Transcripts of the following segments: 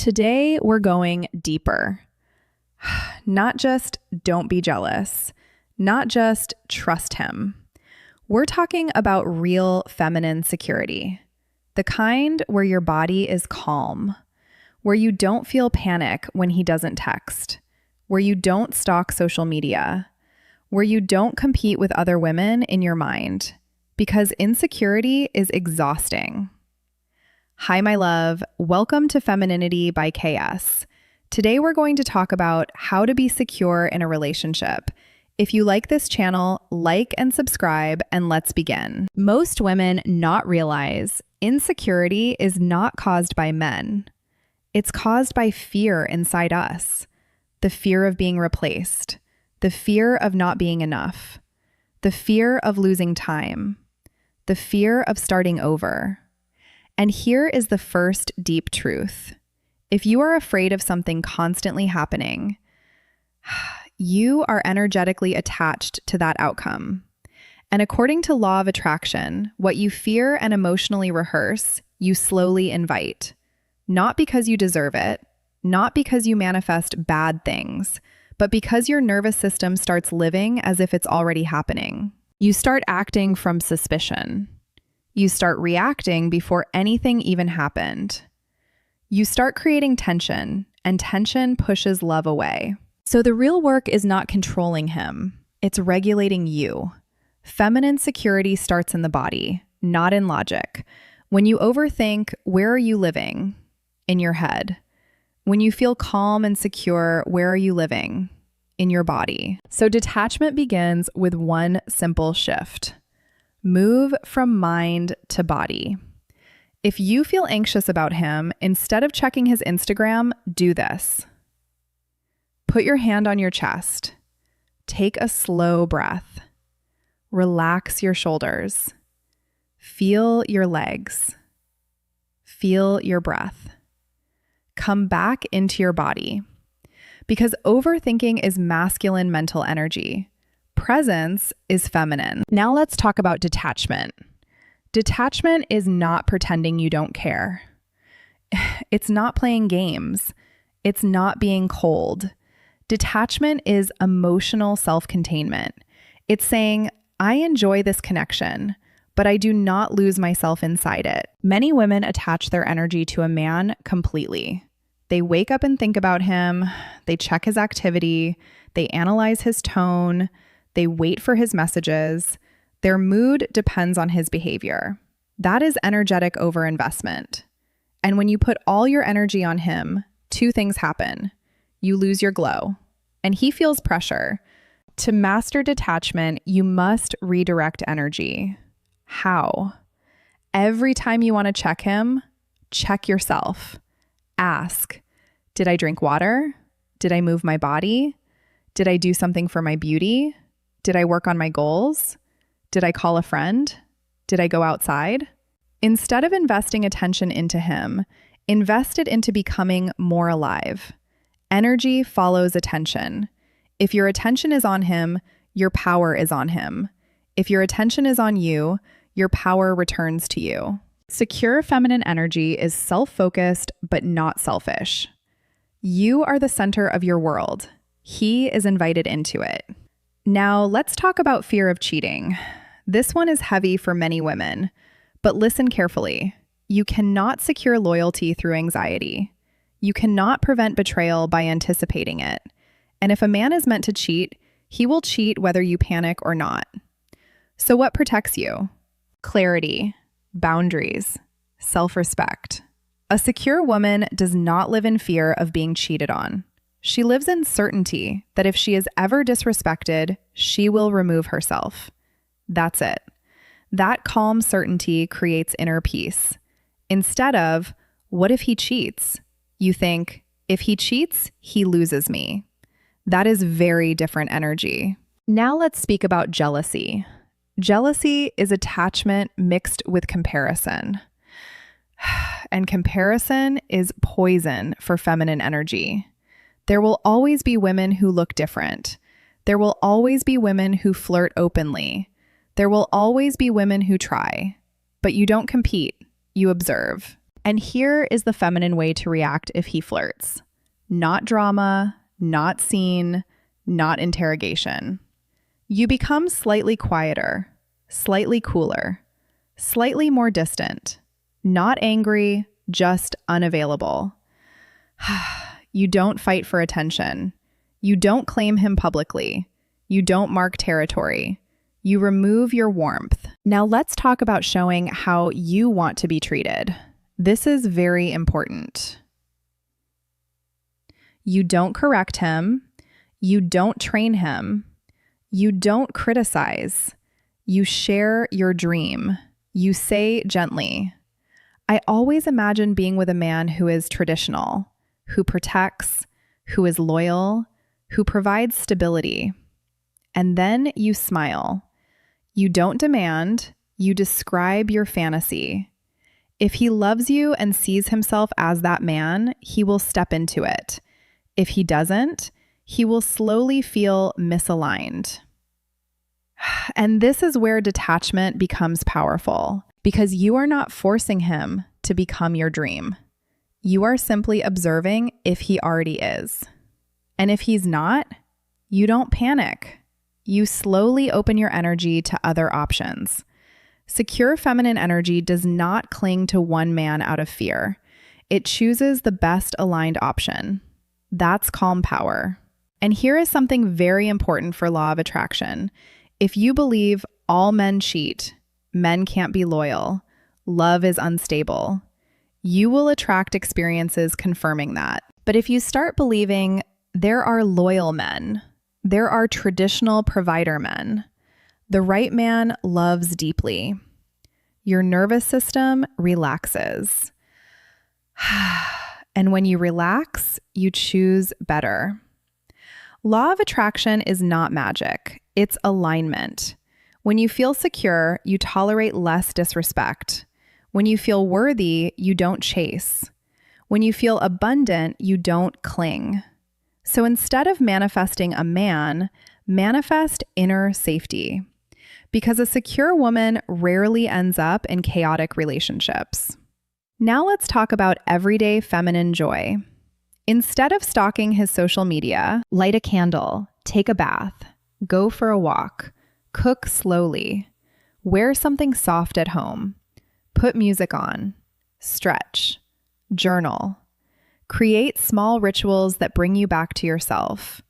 Today, we're going deeper. Not just don't be jealous, not just trust him. We're talking about real feminine security, the kind where your body is calm, where you don't feel panic when he doesn't text, where you don't stalk social media, where you don't compete with other women in your mind, because insecurity is exhausting. Hi, my love. Welcome to Femininity by KS. Today, we're going to talk about how to be secure in a relationship. If you like this channel, like and subscribe, and let's begin. Most women not realize insecurity is not caused by men. It's caused by fear inside us. The fear of being replaced, the fear of not being enough, the fear of losing time, the fear of starting over. And here is the first deep truth. If you are afraid of something constantly happening, you are energetically attached to that outcome. And according to law of attraction, what you fear and emotionally rehearse, you slowly invite. Not because you deserve it, not because you manifest bad things, but because your nervous system starts living as if it's already happening. You start acting from suspicion. You start reacting before anything even happened. You start creating tension, and tension pushes love away. So the real work is not controlling him. It's regulating you. Feminine security starts in the body, not in logic. When you overthink, where are you living? In your head. When you feel calm and secure, where are you living? In your body. So detachment begins with one simple shift. Move from mind to body. If you feel anxious about him, instead of checking his Instagram, do this. Put your hand on your chest. Take a slow breath. Relax your shoulders. Feel your legs. Feel your breath. Come back into your body. Because overthinking is masculine mental energy. Presence is feminine. Now let's talk about detachment. Detachment is not pretending you don't care. It's not playing games. It's not being cold. Detachment is emotional self-containment. It's saying, I enjoy this connection, but I do not lose myself inside it. Many women attach their energy to a man completely. They wake up and think about him. They check his activity. They analyze his tone. They wait for his messages. Their mood depends on his behavior. That is energetic overinvestment. And when you put all your energy on him, two things happen. You lose your glow, and he feels pressure. To master detachment, you must redirect energy. How? Every time you want to check him, check yourself. Ask, did I drink water? Did I move my body? Did I do something for my beauty? Did I work on my goals? Did I call a friend? Did I go outside? Instead of investing attention into him, invest it into becoming more alive. Energy follows attention. If your attention is on him, your power is on him. If your attention is on you, your power returns to you. Secure feminine energy is self-focused, but not selfish. You are the center of your world. He is invited into it. Now, let's talk about fear of cheating. This one is heavy for many women, but listen carefully. You cannot secure loyalty through anxiety. You cannot prevent betrayal by anticipating it. And if a man is meant to cheat, he will cheat whether you panic or not. So what protects you? Clarity, boundaries, self-respect. A secure woman does not live in fear of being cheated on. She lives in certainty that if she is ever disrespected, she will remove herself. That's it. That calm certainty creates inner peace. Instead of, what if he cheats? You think, if he cheats, he loses me. That is very different energy. Now let's speak about jealousy. Jealousy is attachment mixed with comparison. And comparison is poison for feminine energy. There will always be women who look different. There will always be women who flirt openly. There will always be women who try. But you don't compete, you observe. And here is the feminine way to react if he flirts. Not drama, not scene, not interrogation. You become slightly quieter, slightly cooler, slightly more distant, not angry, just unavailable. You don't fight for attention. You don't claim him publicly. You don't mark territory. You remove your warmth. Now let's talk about showing how you want to be treated. This is very important. You don't correct him. You don't train him. You don't criticize. You share your dream. You say gently, I always imagine being with a man who is traditional, who protects, who is loyal, who provides stability. And then you smile. You don't demand, you describe your fantasy. If he loves you and sees himself as that man, he will step into it. If he doesn't, he will slowly feel misaligned. And this is where detachment becomes powerful, because you are not forcing him to become your dream. You are simply observing if he already is. And if he's not, you don't panic. You slowly open your energy to other options. Secure feminine energy does not cling to one man out of fear. It chooses the best aligned option. That's calm power. And here is something very important for law of attraction. If you believe all men cheat, men can't be loyal, love is unstable, you will attract experiences confirming that. But if you start believing there are loyal men, there are traditional provider men, the right man loves deeply, your nervous system relaxes. And when you relax, you choose better. Law of attraction is not magic. It's alignment. When you feel secure, you tolerate less disrespect. When you feel worthy, you don't chase. When you feel abundant, you don't cling. So instead of manifesting a man, manifest inner safety. Because a secure woman rarely ends up in chaotic relationships. Now let's talk about everyday feminine joy. Instead of stalking his social media, light a candle, take a bath, go for a walk, cook slowly, wear something soft at home, put music on, stretch, journal, create small rituals that bring you back to yourself.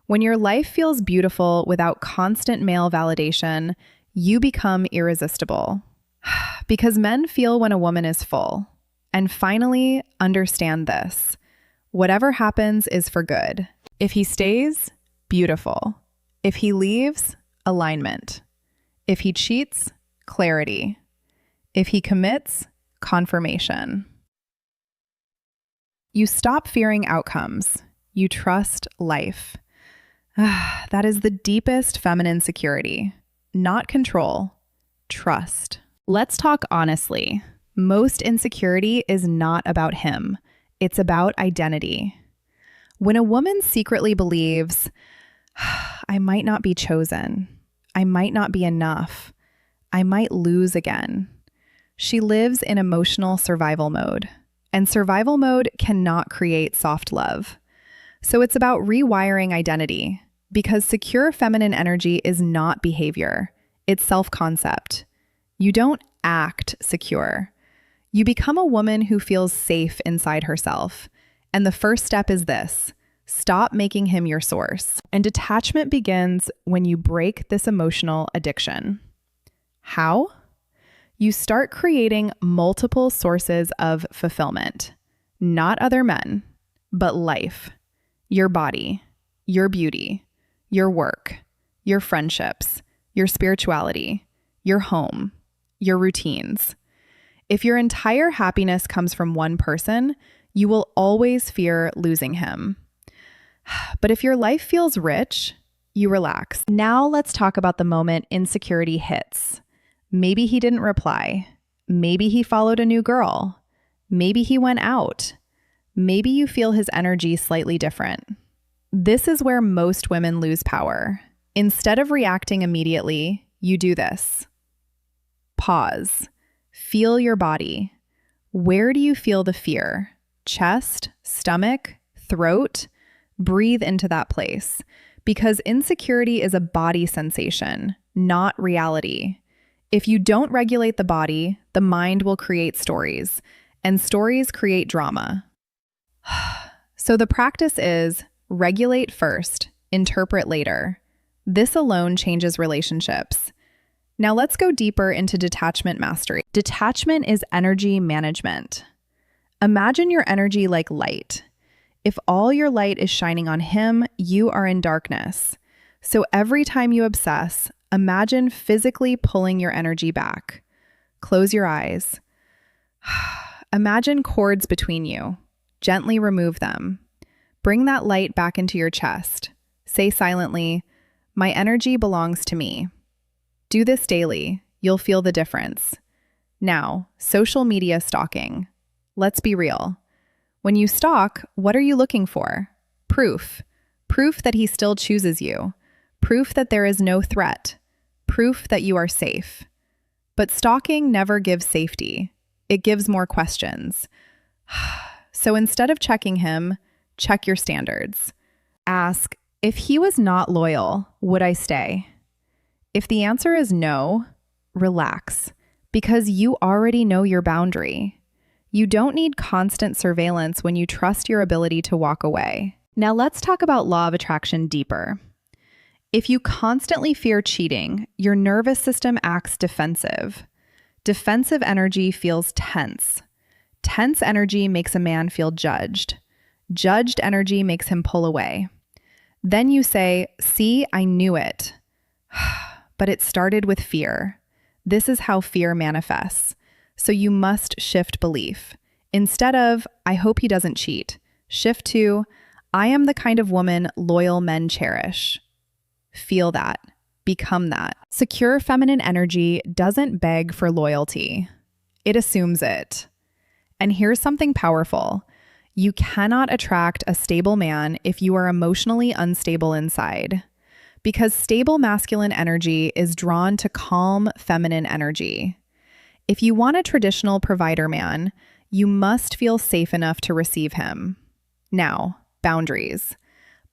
When your life feels beautiful without constant male validation, you become irresistible. Because men feel when a woman is full. And finally, understand this. Whatever happens is for good. If he stays, beautiful. If he leaves, alignment. If he cheats, clarity. If he commits, confirmation. You stop fearing outcomes. You trust life. That is the deepest feminine security. Not control, trust. Let's talk honestly. Most insecurity is not about him. It's about identity. When a woman secretly believes, I might not be chosen, I might not be enough, I might lose again, she lives in emotional survival mode. And survival mode cannot create soft love. So it's about rewiring identity, because secure feminine energy is not behavior. It's self-concept. You don't act secure. You become a woman who feels safe inside herself. And the first step is this: stop making him your source. And detachment begins when you break this emotional addiction. How? You start creating multiple sources of fulfillment. Not other men, but life. Your body, your beauty, your work, your friendships, your spirituality, your home, your routines. If your entire happiness comes from one person, you will always fear losing him. But if your life feels rich, you relax. Now let's talk about the moment insecurity hits. Maybe he didn't reply. Maybe he followed a new girl. Maybe he went out. Maybe you feel his energy slightly different. This is where most women lose power. Instead of reacting immediately, you do this. Pause. Feel your body. Where do you feel the fear? Chest, stomach, throat? Breathe into that place, because insecurity is a body sensation, not reality. If you don't regulate the body, the mind will create stories, and stories create drama. So the practice is regulate first, interpret later. This alone changes relationships. Now let's go deeper into detachment mastery. Detachment is energy management. Imagine your energy like light. If all your light is shining on him, you are in darkness. So every time you obsess, imagine physically pulling your energy back. Close your eyes. Imagine cords between you. Gently remove them. Bring that light back into your chest. Say silently, "My energy belongs to me." Do this daily. You'll feel the difference. Now, social media stalking. Let's be real. When you stalk, what are you looking for? Proof. Proof that he still chooses you. Proof that there is no threat. Proof that you are safe. But stalking never gives safety. It gives more questions. So instead of checking him, check your standards. Ask, if he was not loyal, would I stay? If the answer is no, relax, because you already know your boundary. You don't need constant surveillance when you trust your ability to walk away. Now let's talk about law of attraction deeper. If you constantly fear cheating, your nervous system acts defensive. Defensive energy feels tense. Tense energy makes a man feel judged. Judged energy makes him pull away. Then you say, "See, I knew it." But it started with fear. This is how fear manifests. So you must shift belief. Instead of, "I hope he doesn't cheat," shift to, "I am the kind of woman loyal men cherish." Feel that. Become that. Secure feminine energy doesn't beg for loyalty. It assumes it. And here's something powerful. You cannot attract a stable man if you are emotionally unstable inside. Because stable masculine energy is drawn to calm feminine energy. If you want a traditional provider man, you must feel safe enough to receive him. Now, boundaries.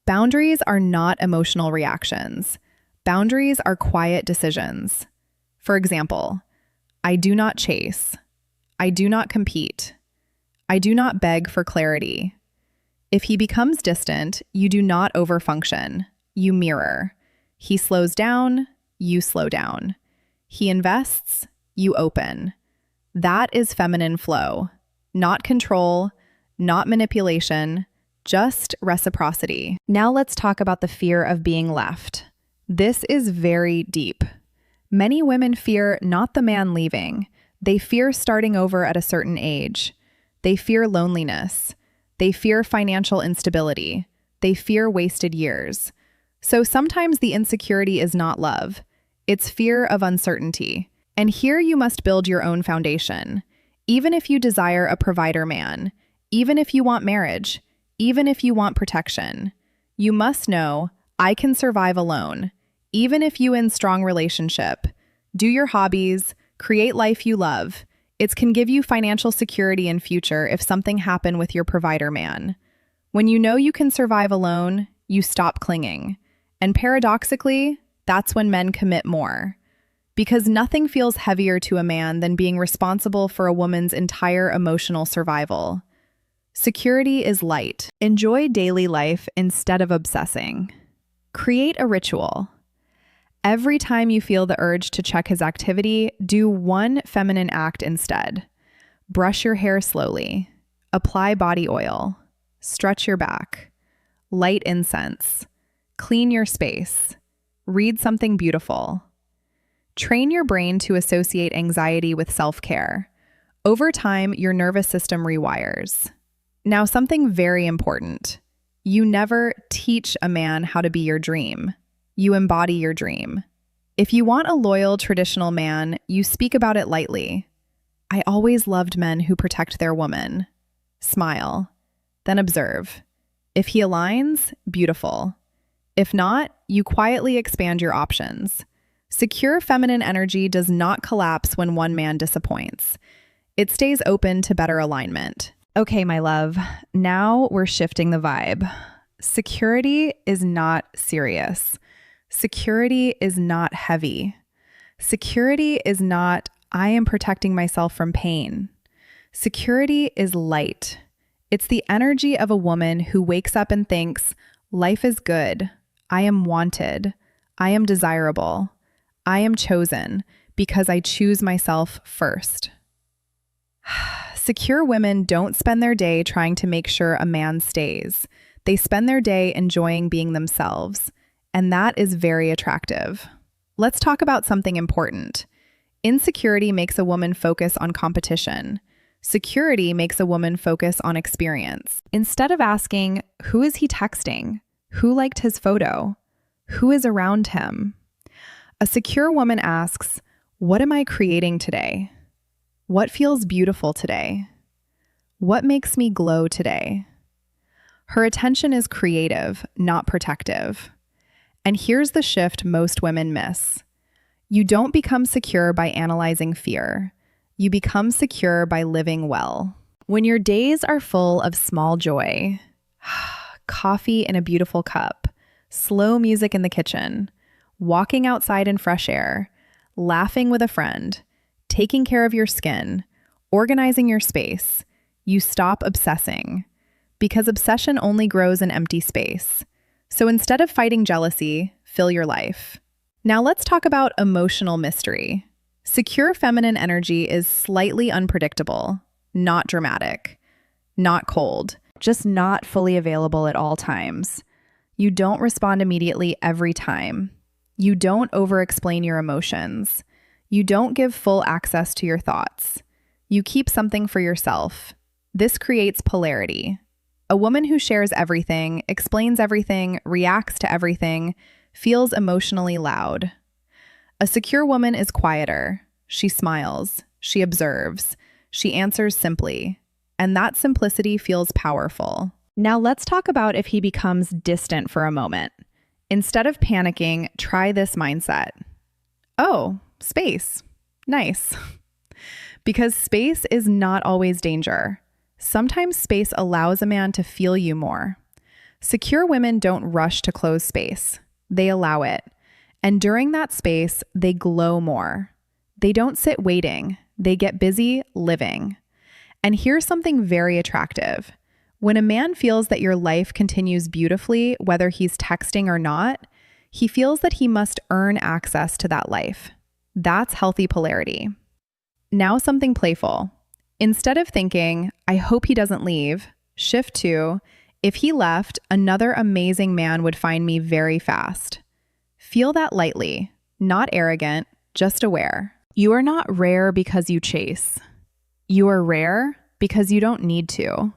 Boundaries are not emotional reactions. Boundaries are quiet decisions. For example, I do not chase. I do not compete. I do not beg for clarity. If he becomes distant, you do not overfunction. You mirror. He slows down, you slow down. He invests, you open. That is feminine flow. Not control, not manipulation, just reciprocity. Now let's talk about the fear of being left. This is very deep. Many women fear not the man leaving. They fear starting over at a certain age. They fear loneliness. They fear financial instability. They fear wasted years. So sometimes the insecurity is not love. It's fear of uncertainty. And here you must build your own foundation. Even if you desire a provider man, even if you want marriage, even if you want protection, you must know, I can survive alone. Even if you in strong relationship, do your hobbies, create life you love. It can give you financial security in future if something happened with your provider man. When you know you can survive alone, you stop clinging. And paradoxically, that's when men commit more. Because nothing feels heavier to a man than being responsible for a woman's entire emotional survival. Security is light. Enjoy daily life instead of obsessing. Create a ritual. Every time you feel the urge to check his activity, do one feminine act instead. Brush your hair slowly. Apply body oil. Stretch your back. Light incense. Clean your space. Read something beautiful. Train your brain to associate anxiety with self-care. Over time, your nervous system rewires. Now, something very important. You never teach a man how to be your dream. You embody your dream. If you want a loyal, traditional man, you speak about it lightly. I always loved men who protect their woman. Smile. Then observe. If he aligns, beautiful. If not, you quietly expand your options. Secure feminine energy does not collapse when one man disappoints. It stays open to better alignment. Okay, my love, now we're shifting the vibe. Security is not serious. Security is not heavy. Security is not, I am protecting myself from pain. Security is light. It's the energy of a woman who wakes up and thinks, life is good. I am wanted. I am desirable. I am chosen because I choose myself first. Secure women don't spend their day trying to make sure a man stays. They spend their day enjoying being themselves, and that is very attractive. Let's talk about something important. Insecurity makes a woman focus on competition. Security makes a woman focus on experience. Instead of asking, who is he texting? Who liked his photo? Who is around him? A secure woman asks, what am I creating today? What feels beautiful today? What makes me glow today? Her attention is creative, not protective. And here's the shift most women miss. You don't become secure by analyzing fear. You become secure by living well. When your days are full of small joy, coffee in a beautiful cup, slow music in the kitchen, walking outside in fresh air, laughing with a friend, taking care of your skin, organizing your space, you stop obsessing. Because obsession only grows in empty space. So instead of fighting jealousy, fill your life. Now let's talk about emotional mystery. Secure feminine energy is slightly unpredictable, not dramatic, not cold, just not fully available at all times. You don't respond immediately every time. You don't over-explain your emotions. You don't give full access to your thoughts. You keep something for yourself. This creates polarity. A woman who shares everything, explains everything, reacts to everything, feels emotionally loud. A secure woman is quieter. She smiles. She observes. She answers simply. And that simplicity feels powerful. Now let's talk about if he becomes distant for a moment. Instead of panicking, try this mindset. Oh, space. Nice. Because space is not always danger. Sometimes space allows a man to feel you more. Secure women don't rush to close space. They allow it. And during that space, they glow more. They don't sit waiting. They get busy living. And here's something very attractive. When a man feels that your life continues beautifully, whether he's texting or not, he feels that he must earn access to that life. That's healthy polarity. Now something playful. Instead of thinking, I hope he doesn't leave, shift to, if he left, another amazing man would find me very fast. Feel that lightly, not arrogant, just aware. You are not rare because you chase. You are rare because you don't need to.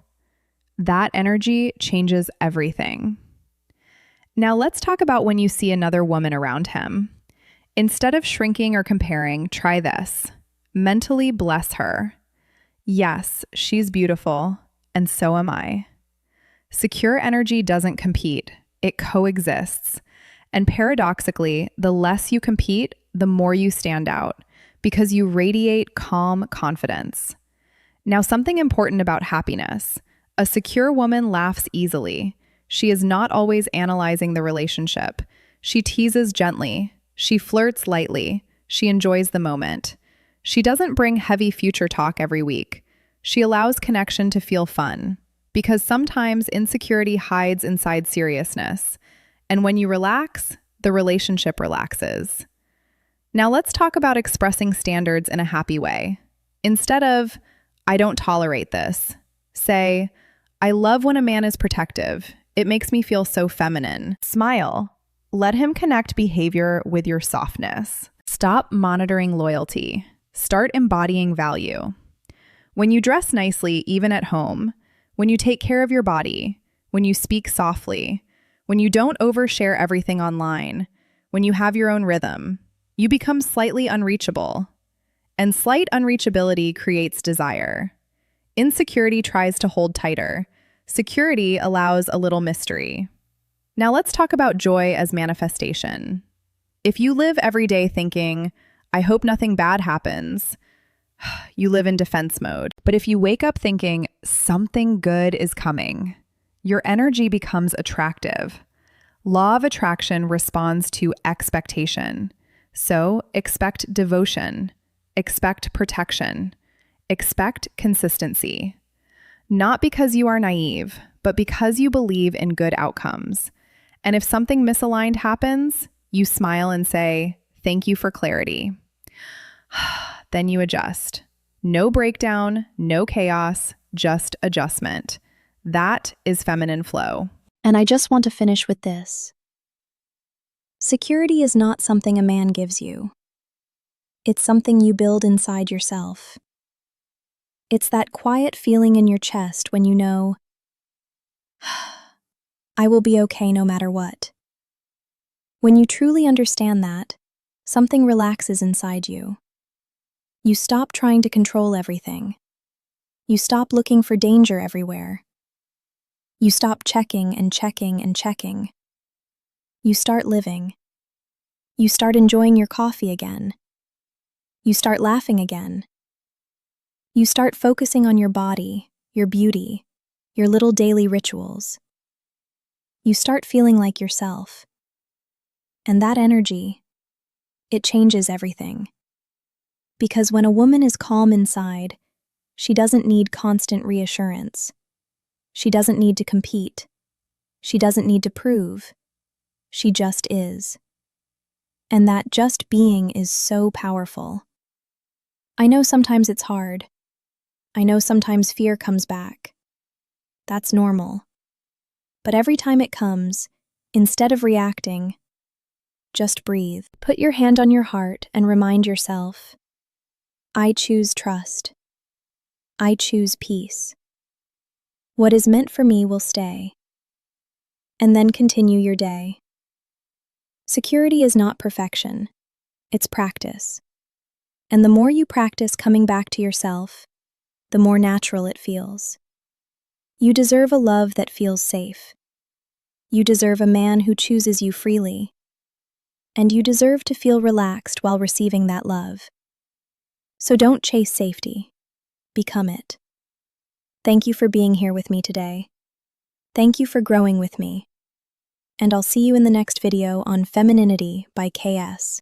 That energy changes everything. Now let's talk about when you see another woman around him. Instead of shrinking or comparing, try this. Mentally bless her. Yes, she's beautiful, and so am I. Secure energy doesn't compete, it coexists. And paradoxically, the less you compete, the more you stand out, because you radiate calm confidence. Now, something important about happiness. A secure woman laughs easily. She is not always analyzing the relationship. She teases gently. She flirts lightly. She enjoys the moment. She doesn't bring heavy future talk every week. She allows connection to feel fun, because sometimes insecurity hides inside seriousness. And when you relax, the relationship relaxes. Now let's talk about expressing standards in a happy way. Instead of, I don't tolerate this, say, I love when a man is protective. It makes me feel so feminine. Smile. Let him connect behavior with your softness. Stop monitoring loyalty. Start embodying value. When you dress nicely, even at home, when you take care of your body, when you speak softly, when you don't overshare everything online, when you have your own rhythm, you become slightly unreachable. And slight unreachability creates desire. Insecurity tries to hold tighter. Security allows a little mystery. Now let's talk about joy as manifestation. If you live every day thinking, I hope nothing bad happens, You live in defense mode. But if you wake up thinking something good is coming, your energy becomes attractive. Law of attraction responds to expectation. So expect devotion, expect protection, expect consistency. Not because you are naive, but because you believe in good outcomes. And if something misaligned happens, you smile and say, "Thank you for clarity." Then you adjust. No breakdown, no chaos, just adjustment. That is feminine flow. And I just want to finish with this. Security is not something a man gives you. It's something you build inside yourself. It's that quiet feeling in your chest when you know, I will be okay no matter what. When you truly understand that, something relaxes inside you. You stop trying to control everything. You stop looking for danger everywhere. You stop checking and checking and checking. You start living. You start enjoying your coffee again. You start laughing again. You start focusing on your body, your beauty, your little daily rituals. You start feeling like yourself. And that energy, it changes everything. Because when a woman is calm inside, she doesn't need constant reassurance. She doesn't need to compete. She doesn't need to prove. She just is. And that just being is so powerful. I know sometimes it's hard. I know sometimes fear comes back. That's normal. But every time it comes, instead of reacting, just breathe. Put your hand on your heart and remind yourself, I choose trust. I choose peace. What is meant for me will stay. And then continue your day. Security is not perfection. It's practice. And the more you practice coming back to yourself, the more natural it feels. You deserve a love that feels safe. You deserve a man who chooses you freely. And you deserve to feel relaxed while receiving that love. So don't chase safety. Become it. Thank you for being here with me today. Thank you for growing with me. And I'll see you in the next video on Femininity by KS.